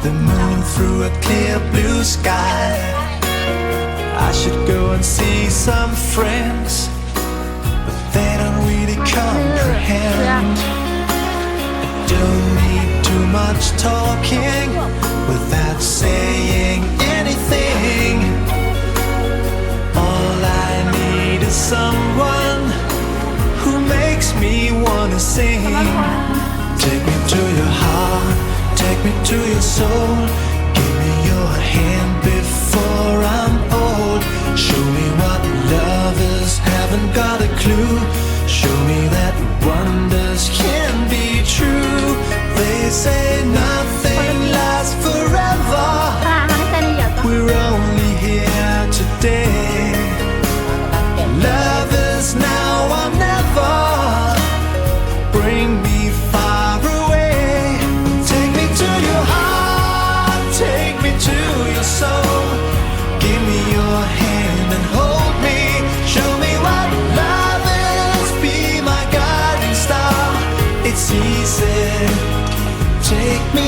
the moon through a clear blue sky. I should go and see some friends, but they don't really comprehend. I don't need too much talking without saying anything. All I need is someone who makes me wanna sing. Take me to your heart, take me to your soul. Give me your hand before I'm old. Show me what lovers haven't got a clue. Show me that wonders can be true. They say nothing lasts forever. We're only here today. Love is now or never. Bring me far away. Take me to your heart, take me to your soul. Give me your hand and hold me. Show me what love is, be my guiding star. It's easy, take me